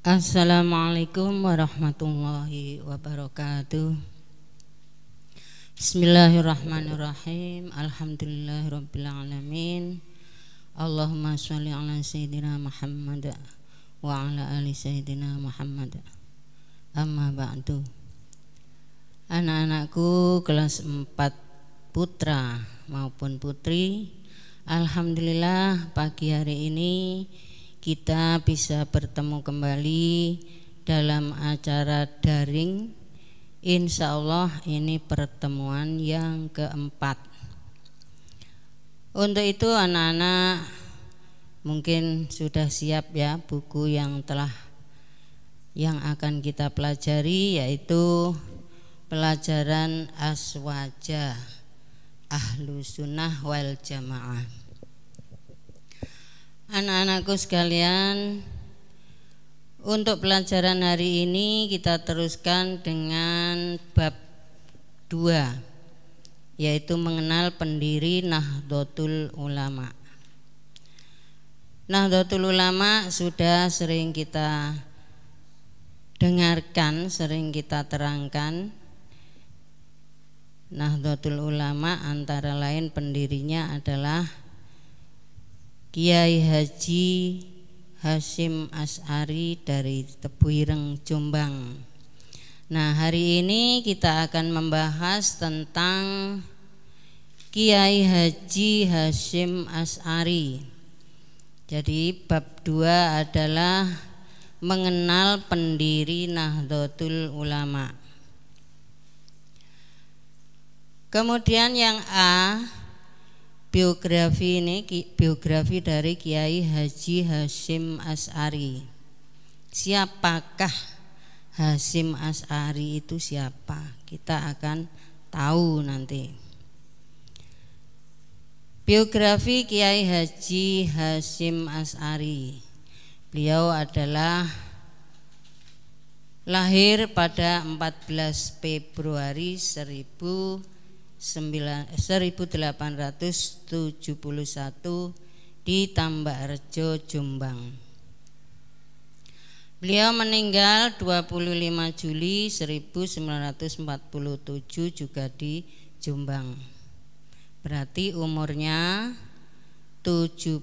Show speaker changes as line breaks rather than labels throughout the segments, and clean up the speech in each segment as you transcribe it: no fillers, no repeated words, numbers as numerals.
Assalamualaikum warahmatullahi wabarakatuh. Bismillahirrahmanirrahim. Alhamdulillahirabbil alamin. Allahumma sholli ala sayyidina Muhammad wa ala ali sayyidina Muhammad. Amma ba'du. Anak-anakku kelas 4 putra maupun putri, alhamdulillah pagi hari ini kita bisa bertemu kembali dalam acara daring. Insya Allah ini pertemuan yang keempat. Untuk itu anak-anak mungkin sudah siap ya buku yang akan kita pelajari, yaitu pelajaran Aswaja Ahlus Sunnah wal Jamaah. Anak-anakku sekalian, untuk pelajaran hari ini kita teruskan dengan bab 2, yaitu mengenal pendiri Nahdlatul Ulama. Nahdlatul Ulama sudah sering kita dengarkan, sering kita terangkan. Nahdlatul Ulama antara lain pendirinya adalah Kiai Haji Hasyim Asy'ari dari Tebuireng, Jombang. Nah, hari ini kita akan membahas tentang Kiai Haji Hasyim Asy'ari. Jadi bab 2 adalah mengenal pendiri Nahdlatul Ulama. Kemudian yang A, biografi ini biografi dari Kiai Haji Hasyim Asy'ari. Siapakah Hasyim Asy'ari itu siapa? Kita akan tahu nanti. Biografi Kiai Haji Hasyim Asy'ari. Beliau adalah lahir pada 14 Februari 1871 di Tambakrejo, Jombang. Beliau meninggal 25 Juli 1947 juga di Jombang. Berarti umurnya 76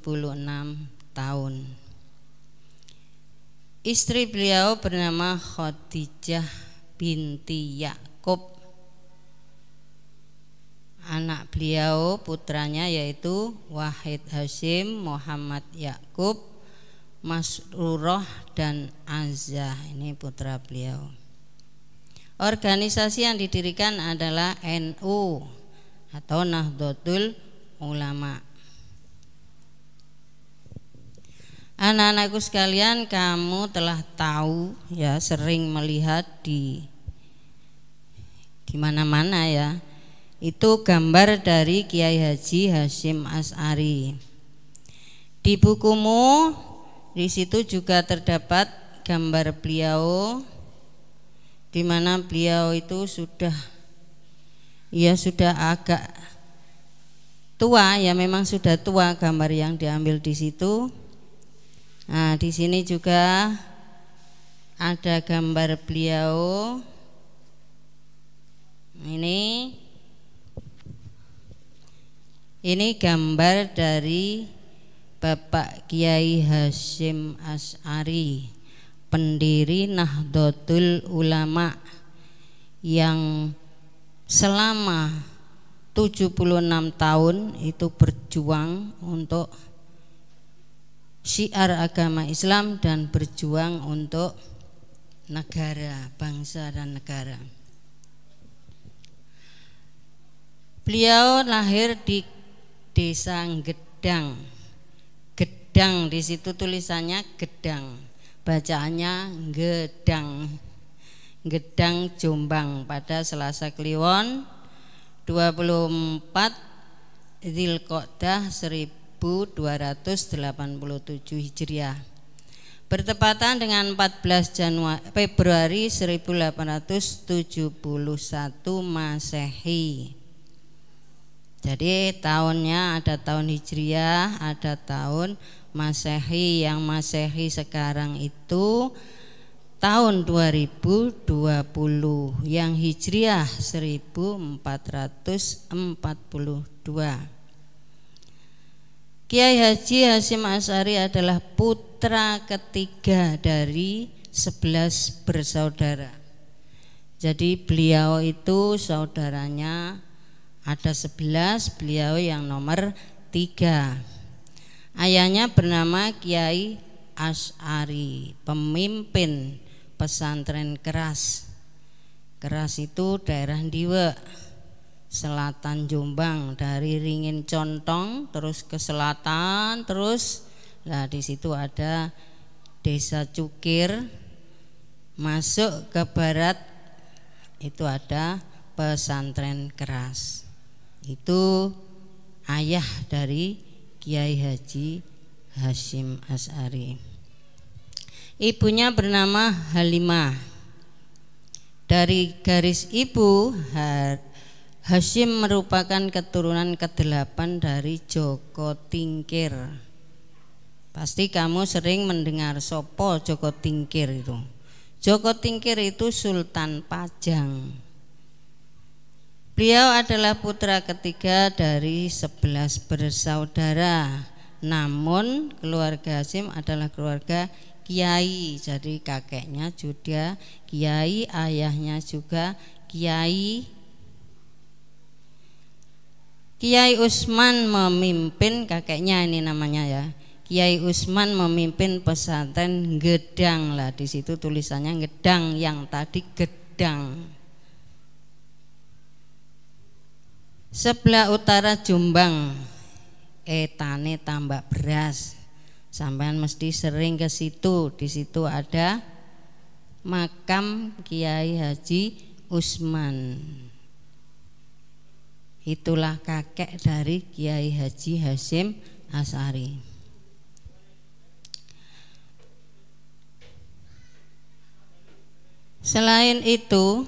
tahun. Istri beliau bernama Khadijah binti Ya'qub. Anak beliau putranya yaitu Wahid Hasyim, Muhammad Ya'qub, Masrurah dan Azah. Ini putra beliau. Organisasi yang didirikan adalah NU atau Nahdlatul Ulama. Anak-anakku sekalian, kamu telah tahu ya, sering melihat di mana-mana ya, itu gambar dari Kiai Haji Hasyim Asy'ari. Di bukumu di situ juga terdapat gambar beliau, di mana beliau itu sudah agak tua ya, memang sudah tua gambar yang diambil di situ. Nah, di sini juga ada gambar beliau. Ini gambar dari Bapak Kiai Hasyim Asy'ari, pendiri Nahdlatul Ulama yang selama 76 tahun itu berjuang untuk syiar agama Islam dan berjuang untuk negara, bangsa dan negara. Beliau lahir di Desa Gedang. Gedang di situ tulisannya Gedang, bacaannya Gedang. Gedang, Jombang pada Selasa Kliwon 24 Dzulqa'dah 1287 Hijriah, bertepatan dengan 14 Februari 1871 Masehi. Jadi tahunnya ada tahun Hijriah, ada tahun Masehi. Yang Masehi sekarang itu tahun 2020 yang Hijriah 1442. Kiai Haji Hasyim Asy'ari adalah putra ketiga dari 11 bersaudara. Jadi beliau itu saudaranya ada 11, beliau yang nomor 3. Ayahnya bernama Kiai Asy'ari, pemimpin pesantren Keras. Keras itu daerah Ndiwe, selatan Jombang, dari Ringin Contong terus ke selatan terus. Nah, di situ ada Desa Cukir, masuk ke barat itu ada pesantren Keras. Itu ayah dari Kiai Haji Hasyim Asy'ari. Ibunya bernama Halimah. Dari garis ibu, Hasyim merupakan keturunan ke-8 dari Joko Tingkir. Pasti kamu sering mendengar sopo Joko Tingkir itu. Joko Tingkir itu Sultan Pajang. Beliau adalah putra ketiga dari 11 bersaudara. Namun keluarga Hasyim adalah keluarga kiai. Jadi kakeknya juga kiai, ayahnya juga kiai. Kiai Usman memimpin, kakeknya ini namanya ya. Kiai Usman memimpin pesantren Gedang. Lah di situ tulisannya Gedang, yang tadi Gedang. Sebelah utara Jombang, etane Tambak Beras. Sampean mesti sering ke situ. Di situ ada makam Kiai Haji Usman. Itulah kakek dari Kiai Haji Hasyim Asy'ari. Selain itu,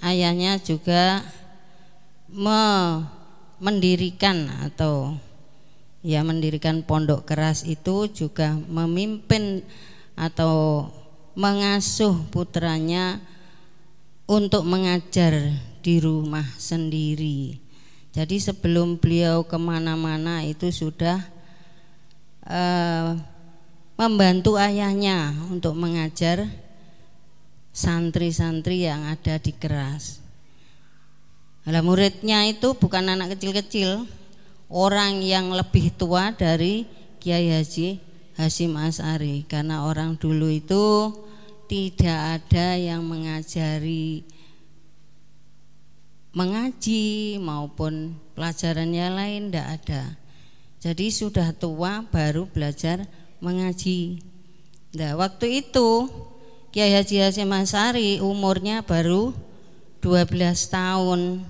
ayahnya juga mendirikan mendirikan pondok Keras, itu juga memimpin atau mengasuh putranya untuk mengajar di rumah sendiri. Jadi sebelum beliau kemana-mana itu sudah membantu ayahnya untuk mengajar santri-santri yang ada di Keras. Nah, muridnya itu bukan anak kecil-kecil, orang yang lebih tua dari Kiai Haji Hasyim Asy'ari, karena orang dulu itu tidak ada yang mengajari mengaji maupun pelajarannya lain, tidak ada. Jadi sudah tua baru belajar mengaji. Nah, waktu itu Kiai Haji Hasyim Asy'ari umurnya baru 12 tahun.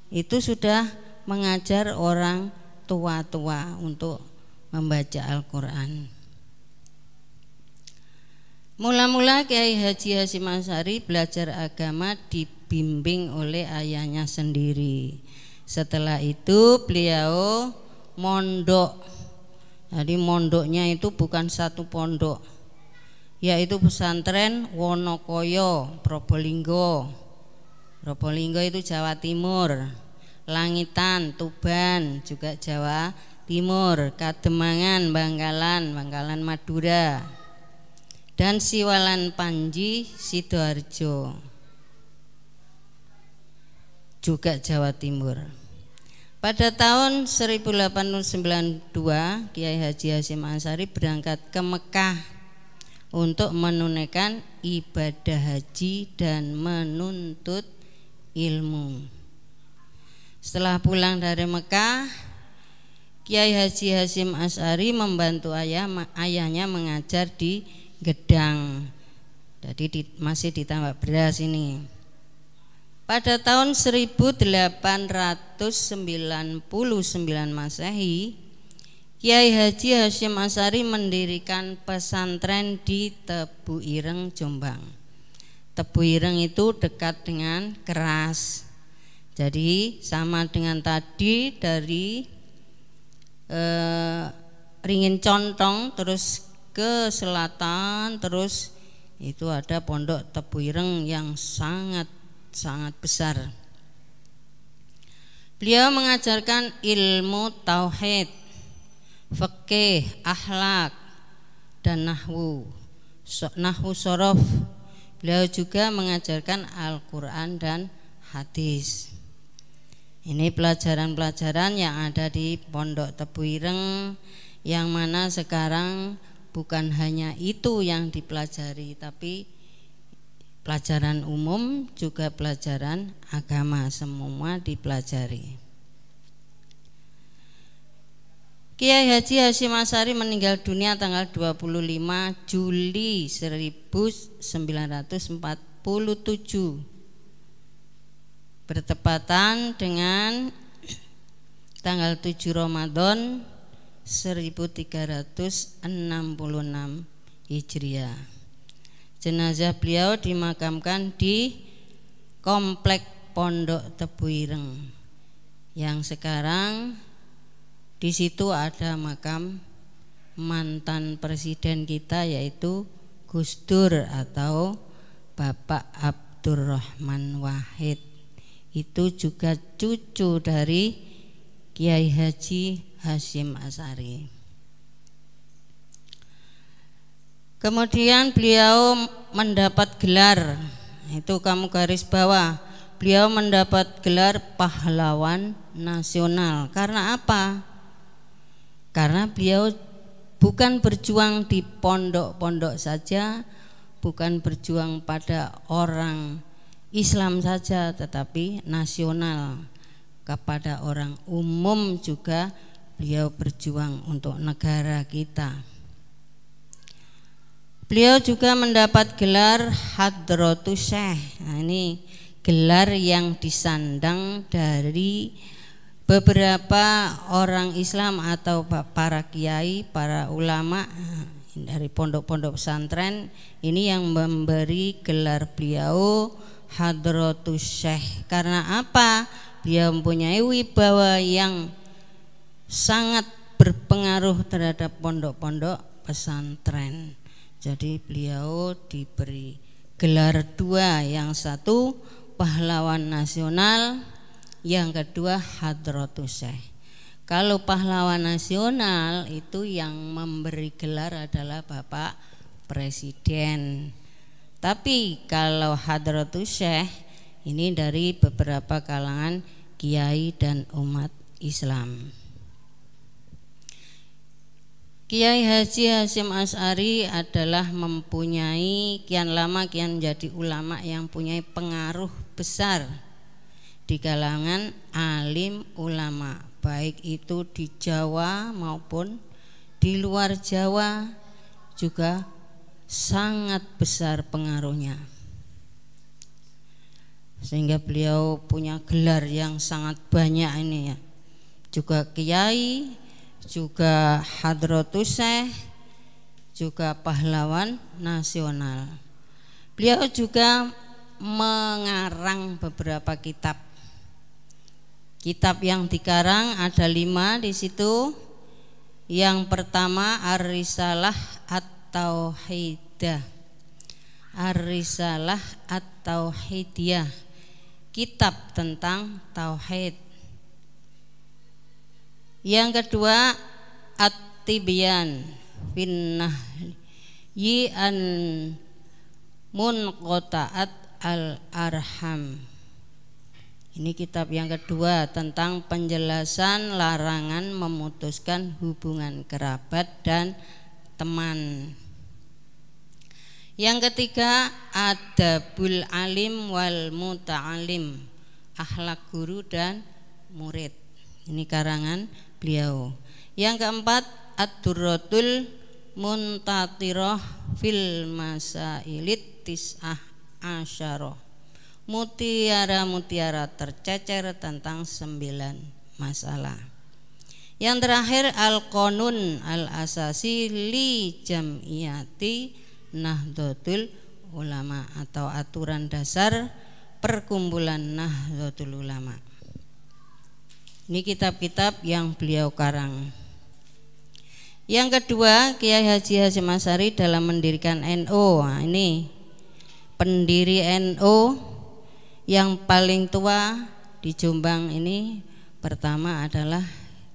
Itu sudah mengajar orang tua-tua untuk membaca Al-Quran. Mula-mula Kiai Haji Hasyim Asy'ari belajar agama dibimbing oleh ayahnya sendiri. Setelah itu beliau mondok. Jadi mondoknya itu bukan satu pondok, yaitu pesantren Wonokoyo, Probolinggo. Probolinggo itu Jawa Timur. Langitan, Tuban juga Jawa Timur. Kademangan, Bangkalan Madura. Dan Siwalan Panji, Sidoarjo juga Jawa Timur. Pada tahun 1892 Kiai Haji Hasyim Asy'ari berangkat ke Mekah untuk menunaikan ibadah haji dan menuntut ilmu. Setelah pulang dari Mekah, Kiai Haji Hasyim Asy'ari membantu ayahnya mengajar di Gedang. Jadi masih di Tambak Beras ini. Pada tahun 1899 Masehi, Kiai Haji Hasyim Asy'ari mendirikan pesantren di Tebu Ireng, Jombang. Tebu Ireng itu dekat dengan Keras. Jadi sama dengan tadi dari Ringin Contong terus ke selatan terus itu ada Pondok Tebuireng yang sangat besar. Beliau mengajarkan ilmu tauhid, fikih, akhlak, dan nahwu sorof. Beliau juga mengajarkan Al-Quran dan hadis. Ini pelajaran-pelajaran yang ada di Pondok Tebuireng, yang mana sekarang bukan hanya itu yang dipelajari, tapi pelajaran umum juga pelajaran agama, semua dipelajari. Kiai Haji Hasyim Asy'ari meninggal dunia tanggal 25 Juli 1947, bertepatan dengan tanggal 7 Ramadan 1366 Hijriah. Jenazah beliau dimakamkan di Komplek Pondok Tebuireng, yang sekarang di situ ada makam mantan presiden kita, yaitu Gus Dur atau Bapak Abdurrahman Wahid. Itu juga cucu dari Kiai Haji Hasyim Asy'ari. Kemudian beliau mendapat gelar, itu kamu garis bawah, beliau mendapat gelar pahlawan nasional. Karena apa? Karena beliau bukan berjuang di pondok-pondok saja, bukan berjuang pada orang Islam saja, tetapi nasional, kepada orang umum juga beliau berjuang untuk negara kita. Beliau juga mendapat gelar Hadratus Syekh. Nah, ini gelar yang disandang dari beberapa orang Islam atau para kiai, para ulama dari pondok-pondok pesantren. Ini yang memberi gelar beliau Hadratus Syekh. Karena apa? Beliau mempunyai wibawa yang sangat berpengaruh terhadap pondok-pondok pesantren. Jadi beliau diberi gelar dua, yang satu pahlawan nasional, yang kedua Hadratus Syekh. Kalau pahlawan nasional itu yang memberi gelar adalah Bapak Presiden. Tapi kalau Hadratus Syekh ini dari beberapa kalangan kiai dan umat Islam. Kiai Haji Hasyim Asy'ari adalah mempunyai kian lama menjadi ulama yang punya pengaruh besar di kalangan alim ulama, baik itu di Jawa maupun di luar Jawa, juga sangat besar pengaruhnya. Sehingga beliau punya gelar yang sangat banyak ini ya. Juga kiai, juga Hadratus Syekh, juga pahlawan nasional. Beliau juga mengarang beberapa kitab. Kitab yang dikarang ada 5 di situ. Yang pertama Ar-Risalah At-Tauhidah. Ar-Risalah At-Tauhidiyah, kitab tentang tauhid. Yang kedua At-Tibyan Finnahyi an Munqata'at al-Arham. Ini kitab yang kedua tentang penjelasan larangan memutuskan hubungan kerabat dan teman. Yang ketiga Adabul Alim wal Muta'alim, akhlak guru dan murid. Ini karangan beliau. Yang keempat Ad-Durratul Muntatirah fil Masailit Tis'ah Asyarah, mutiara-mutiara tercecer tentang 9 masalah. Yang terakhir Al-Qanun Al-Asasi li Jam'iyati Nahdlatul Ulama, atau aturan dasar perkumpulan Nahdlatul Ulama. Ini kitab-kitab yang beliau karang. Yang kedua, Kiai Haji Hasyim Asy'ari dalam mendirikan NU. Nah, ini pendiri NU yang paling tua di Jombang ini pertama adalah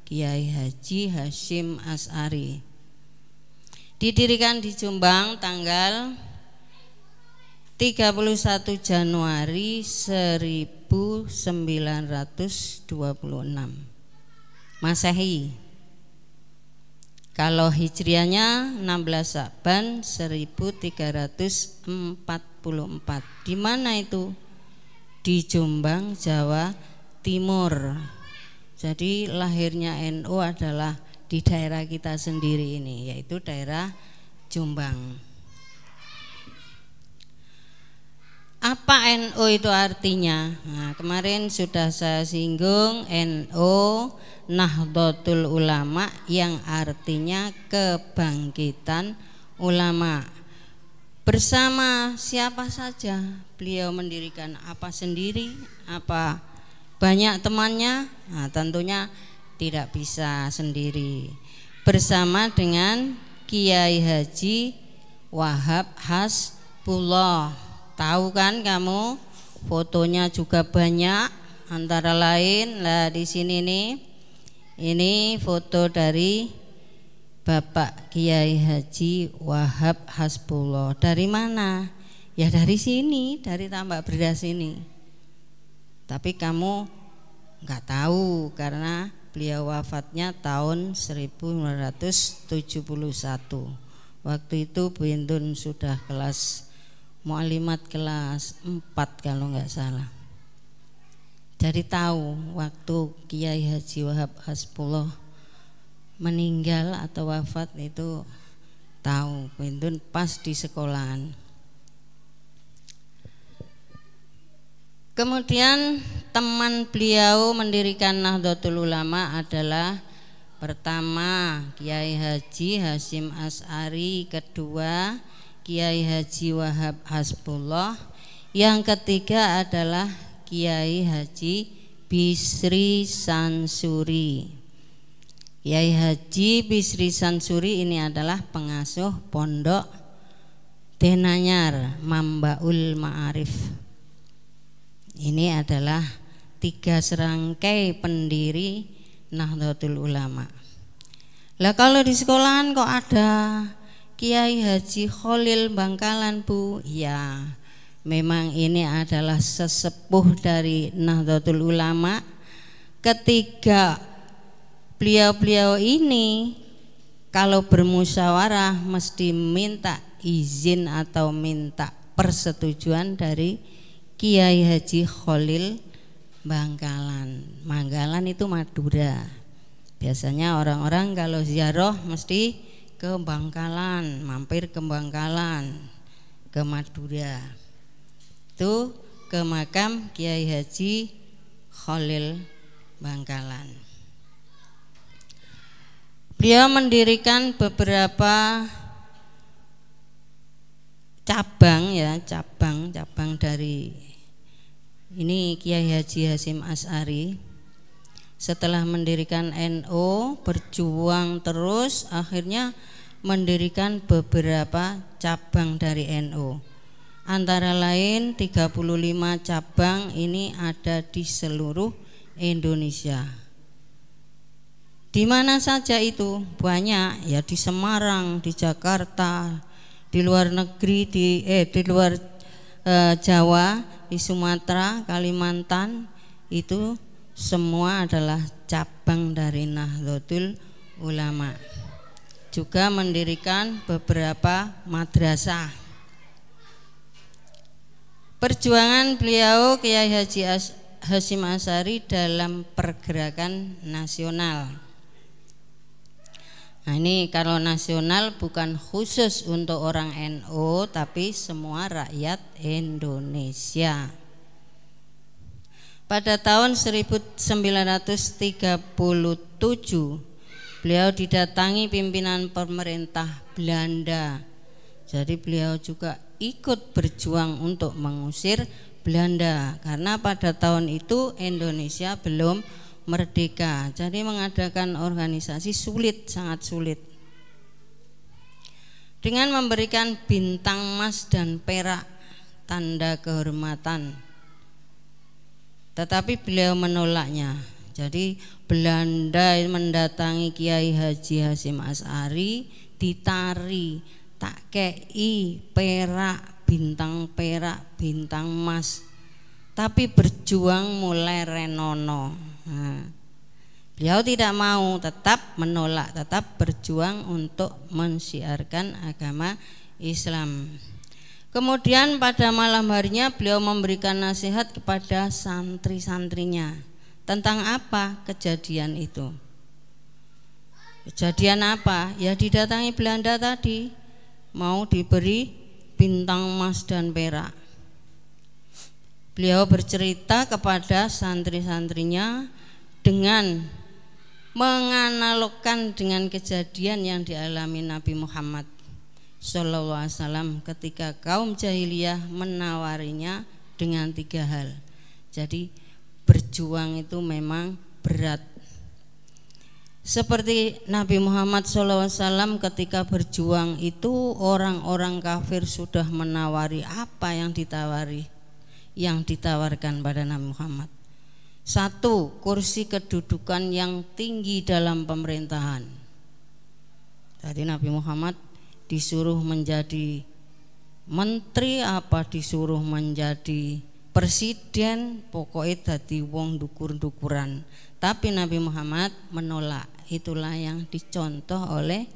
Kiai Haji Hasyim Asy'ari. Didirikan di Jombang tanggal 31 Januari 1926 Masehi. Kalau hijriahnya 16 Sa'ban 1344. Di mana itu? Di Jombang, Jawa Timur. Jadi lahirnya NU adalah di daerah kita sendiri ini, yaitu daerah Jombang. Apa NU itu artinya? Nah, kemarin sudah saya singgung NU Nahdlatul Ulama yang artinya kebangkitan ulama. Bersama siapa saja beliau mendirikan, apa sendiri, apa banyak temannya? Nah, tentunya tidak bisa sendiri. Bersama dengan Kiai Haji Wahab Hasbullah. Tahu kan kamu? Fotonya juga banyak, antara lain lah di sini nih. Ini foto dari Bapak Kiai Haji Wahab Hasbullah. Dari mana? Ya dari sini, dari Tambak Beras ini. Tapi kamu nggak tahu karena beliau wafatnya tahun 1971. Waktu itu Bu Indun sudah kelas mu'alimat kelas 4 kalau nggak salah. Jadi tahu waktu Kiai Haji Wahab Hasbullah meninggal atau wafat itu tahu. Bu Indun pas di sekolahan. Kemudian teman beliau mendirikan Nahdlatul Ulama adalah pertama Kiai Haji Hasyim Asy'ari, kedua Kiai Haji Wahab Hasbullah, yang ketiga adalah Kiai Haji Bisri Sansuri. Kiai Haji Bisri Sansuri ini adalah pengasuh pondok Denanyar Mambaul Ma'arif. Ini adalah 3 serangkai pendiri Nahdlatul Ulama. Lah kalau di sekolahan kok ada Kiai Haji Khalil Bangkalan, Bu? Ya, memang ini adalah sesepuh dari Nahdlatul Ulama. Ketiga beliau-beliau ini kalau bermusyawarah mesti minta izin atau minta persetujuan dari Kiai Haji Khalil Bangkalan. Bangkalan itu Madura. Biasanya orang-orang kalau ziarah mesti ke Bangkalan, mampir ke Bangkalan, ke Madura. Itu ke makam Kiai Haji Khalil Bangkalan. Beliau mendirikan beberapa cabang ya, cabang dari ini Kiai Haji Hasyim Asy'ari. Setelah mendirikan NU, berjuang terus, akhirnya mendirikan beberapa cabang dari NU. Antara lain 35 cabang ini ada di seluruh Indonesia. Di mana saja itu? Banyak ya, di Semarang, di Jakarta, di luar negeri, di luar Jawa, di Sumatera, Kalimantan, itu semua adalah cabang dari Nahdlatul Ulama. Juga mendirikan beberapa madrasah. Perjuangan beliau Kiai Haji Hasyim Asy'ari dalam pergerakan nasional. Nah, ini kalau nasional bukan khusus untuk orang NU, tapi semua rakyat Indonesia. Pada tahun 1937 beliau didatangi pimpinan pemerintah Belanda. Jadi beliau juga ikut berjuang untuk mengusir Belanda karena pada tahun itu Indonesia belum merdeka. Jadi mengadakan organisasi sulit, sangat sulit. dengan memberikan bintang emas dan perak tanda kehormatan. Tetapi beliau menolaknya. Jadi Belanda mendatangi Kiai Haji Hasyim Asy'ari, ditari, tak kei perak, bintang emas, tapi berjuang mulai renono. Beliau tidak mau, tetap menolak, tetap berjuang untuk mensiarkan agama Islam. Kemudian pada malam harinya beliau memberikan nasihat kepada santri-santrinya. Tentang apa kejadian itu? Kejadian apa? Ya didatangi Belanda tadi, mau diberi bintang emas dan perak. Beliau bercerita kepada santri-santrinya dengan menganalogkan dengan kejadian yang dialami Nabi Muhammad SAW ketika kaum jahiliyah menawarinya dengan 3 hal. Jadi berjuang itu memang berat. Seperti Nabi Muhammad SAW ketika berjuang itu orang-orang kafir sudah menawari apa yang ditawarkan pada Nabi Muhammad. 1, kursi kedudukan yang tinggi dalam pemerintahan. Jadi Nabi Muhammad disuruh menjadi menteri apa disuruh menjadi presiden, pokoknya dadi wong dukur-dukuran. Tapi Nabi Muhammad menolak. Itulah yang dicontoh oleh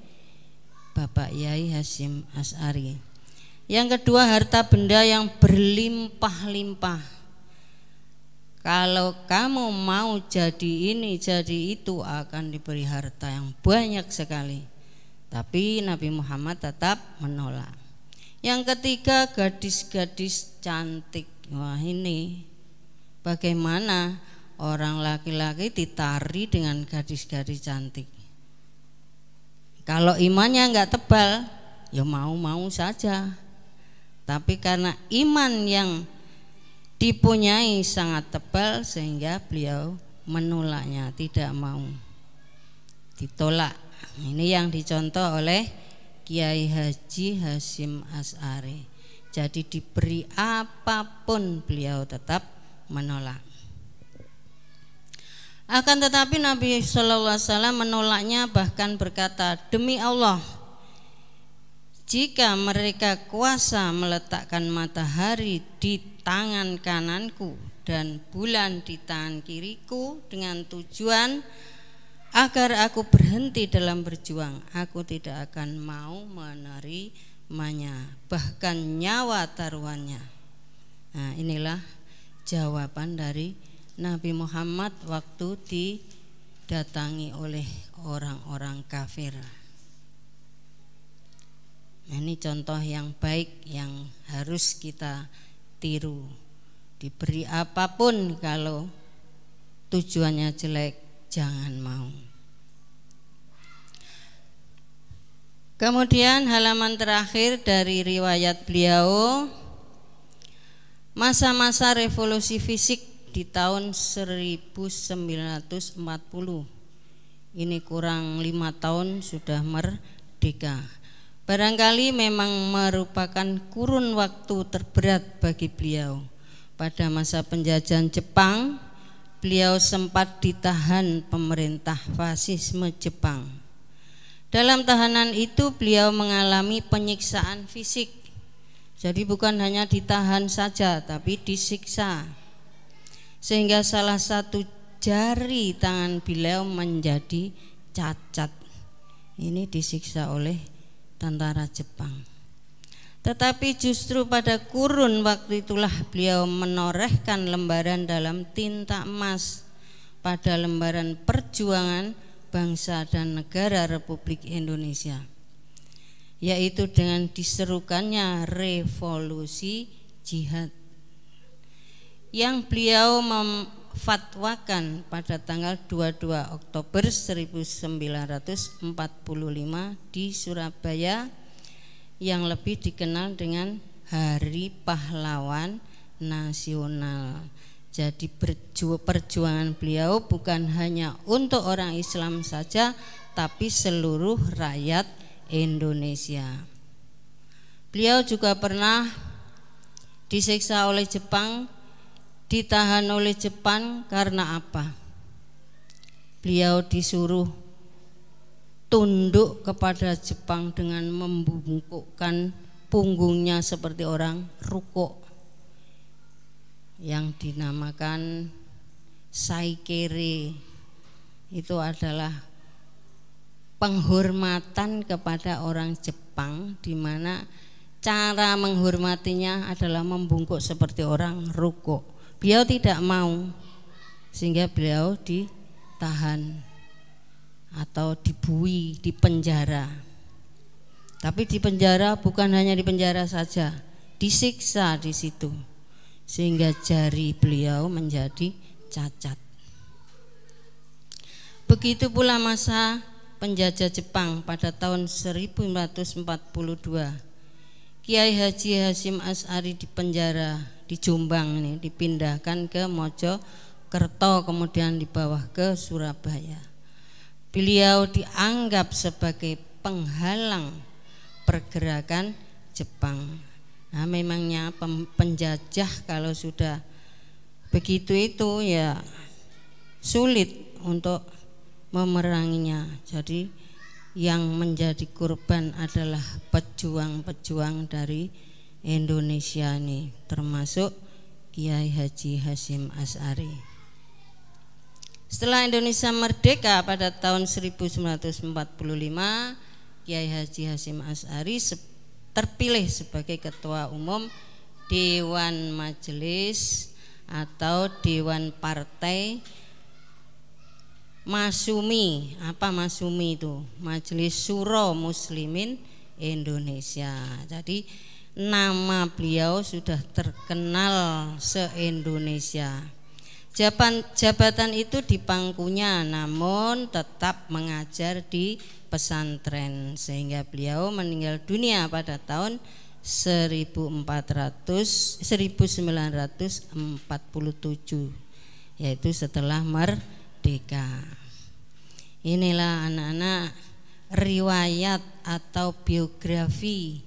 Bapak Yai Hasyim Asy'ari. Yang kedua, harta benda yang berlimpah-limpah. Kalau kamu mau jadi ini jadi itu akan diberi harta yang banyak sekali. Tapi Nabi Muhammad tetap menolak. Yang ketiga, gadis-gadis cantik. Wah, ini bagaimana orang laki-laki ditari dengan gadis-gadis cantik. Kalau imannya enggak tebal, ya mau-mau saja. Tapi karena iman yang dipunyai sangat tebal sehingga beliau menolaknya, tidak mau, ditolak. Ini yang dicontoh oleh Kiai Haji Hasyim Asy'ari. Jadi diberi apapun beliau tetap menolak. Akan tetapi Nabi SAW menolaknya, bahkan berkata, demi Allah, jika mereka kuasa meletakkan matahari di tangan kananku dan bulan di tangan kiriku dengan tujuan agar aku berhenti dalam berjuang, aku tidak akan mau menerimanya, bahkan nyawa taruhannya. Nah, inilah jawaban dari Nabi Muhammad waktu didatangi oleh orang-orang kafir. Ini contoh yang baik yang harus kita tiru. Diberi apapun, kalau tujuannya jelek jangan mau. Kemudian halaman terakhir dari riwayat beliau, masa-masa revolusi fisik di tahun 1940. Ini kurang 5 tahun sudah merdeka. Barangkali memang merupakan kurun waktu terberat bagi beliau. Pada masa penjajahan Jepang, beliau sempat ditahan pemerintah fasisme Jepang. Dalam tahanan itu beliau mengalami penyiksaan fisik. Jadi bukan hanya ditahan saja, tapi disiksa. Sehingga salah satu jari tangan beliau menjadi cacat. Ini disiksa oleh tentara Jepang. Tetapi justru pada kurun waktu itulah beliau menorehkan lembaran dalam tinta emas pada lembaran perjuangan bangsa dan negara Republik Indonesia, yaitu dengan diserukannya revolusi jihad yang beliau memfatwakan pada tanggal 22 Oktober 1945 di Surabaya, yang lebih dikenal dengan Hari Pahlawan Nasional. Jadi perjuangan beliau bukan hanya untuk orang Islam saja, tapi seluruh rakyat Indonesia. Beliau juga pernah disiksa oleh Jepang, ditahan oleh Jepang karena apa? Beliau disuruh tunduk kepada Jepang dengan membungkukkan punggungnya seperti orang ruko, yang dinamakan saikere. Itu adalah penghormatan kepada orang Jepang, di mana cara menghormatinya adalah membungkuk seperti orang ruko. Beliau tidak mau, sehingga beliau ditahan atau dibui, dipenjara. Tapi di penjara bukan hanya di penjara saja, disiksa di situ, sehingga jari beliau menjadi cacat. Begitu pula masa penjajah Jepang pada tahun 1942. Kiai Haji Hasyim Asy'ari dipenjara di Jombang ini, dipindahkan ke Mojokerto, kemudian dibawa ke Surabaya. Beliau dianggap sebagai penghalang pergerakan Jepang. Nah, memangnya penjajah kalau sudah begitu itu ya sulit untuk memeranginya. Jadi yang menjadi korban adalah pejuang-pejuang dari Indonesia ini, termasuk Kiai Haji Hasyim Asy'ari. Setelah Indonesia merdeka pada tahun 1945, Kiai Haji Hasyim Asy'ari terpilih sebagai ketua umum Dewan Majelis atau Dewan Partai Masumi. Apa Masumi itu? Majelis Syuro Muslimin Indonesia. Jadi nama beliau sudah terkenal se-Indonesia. Jabatan itu dipangkunya, namun tetap mengajar di pesantren, sehingga beliau meninggal dunia pada tahun 1947, yaitu setelah merdeka. Inilah anak-anak riwayat atau biografi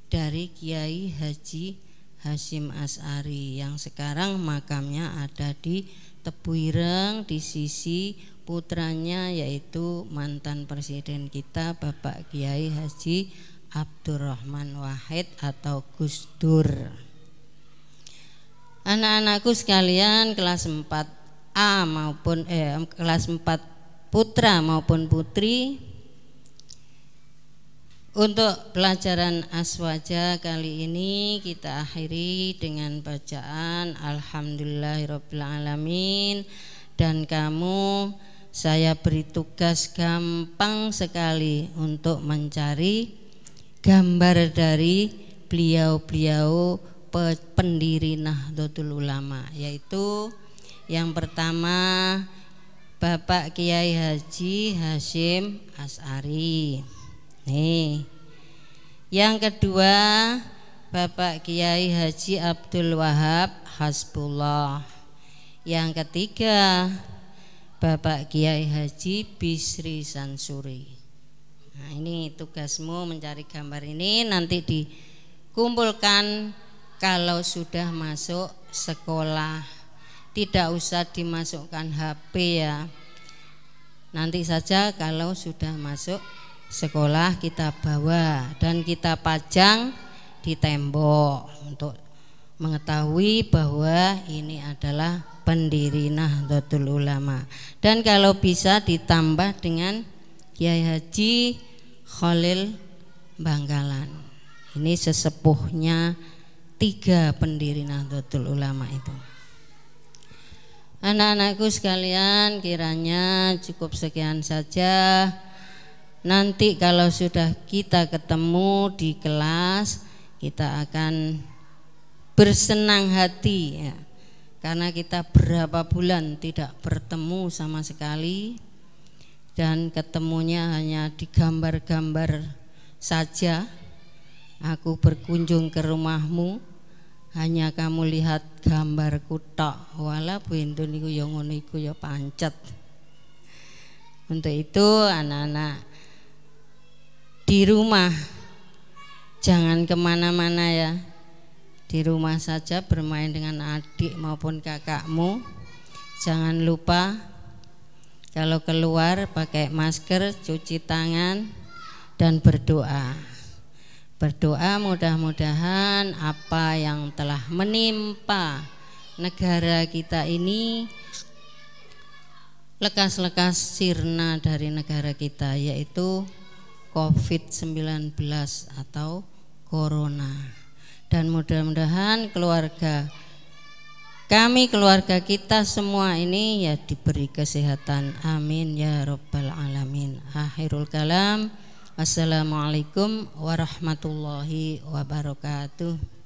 dari Kiai Haji Hasyim Asy'ari yang sekarang makamnya ada di Tebuireng di sisi putranya, yaitu mantan presiden kita Bapak Kiai Haji Abdurrahman Wahid atau Gus Dur. Anak-anakku sekalian, kelas 4A maupun kelas 4 putra maupun putri, untuk pelajaran aswaja kali ini kita akhiri dengan bacaan Alhamdulillahirabbil alamin. Dan kamu, saya beri tugas gampang sekali untuk mencari gambar dari beliau-beliau pendiri Nahdlatul Ulama, yaitu yang pertama Bapak Kiai Haji Hasyim Asy'ari. Nih. Yang kedua Bapak Kiai Haji Abdul Wahab Hasbullah. Yang ketiga Bapak Kiai Haji Bisri Sansuri. Nah, ini tugasmu mencari gambar ini, nanti dikumpulkan kalau sudah masuk sekolah. Tidak usah dimasukkan HP ya. Nanti saja kalau sudah masuk sekolah kita bawa dan kita pajang di tembok untuk mengetahui bahwa ini adalah pendiri Nahdlatul Ulama. Dan kalau bisa ditambah dengan Kiai Haji Khalil Bangkalan. Ini sesepuhnya 3 pendiri Nahdlatul Ulama itu. Anak-anakku sekalian, kiranya cukup sekian saja. Nanti kalau sudah kita ketemu di kelas, kita akan bersenang hati ya, karena kita berapa bulan tidak bertemu sama sekali, dan ketemunya hanya di gambar-gambar saja. Aku berkunjung ke rumahmu, hanya kamu lihat gambarku tok. Wala Bu Indun niku ya ngono iku ya pancet. Untuk itu anak-anak di rumah jangan kemana-mana ya, di rumah saja bermain dengan adik maupun kakakmu. Jangan lupa kalau keluar pakai masker, cuci tangan, dan berdoa. Berdoa mudah-mudahan apa yang telah menimpa negara kita ini lekas-lekas sirna dari negara kita, yaitu COVID-19 atau Corona. Dan mudah-mudahan keluarga kita semua ini ya diberi kesehatan. Amin ya rabbal alamin. Akhirul kalam. Assalamualaikum warahmatullahi wabarakatuh.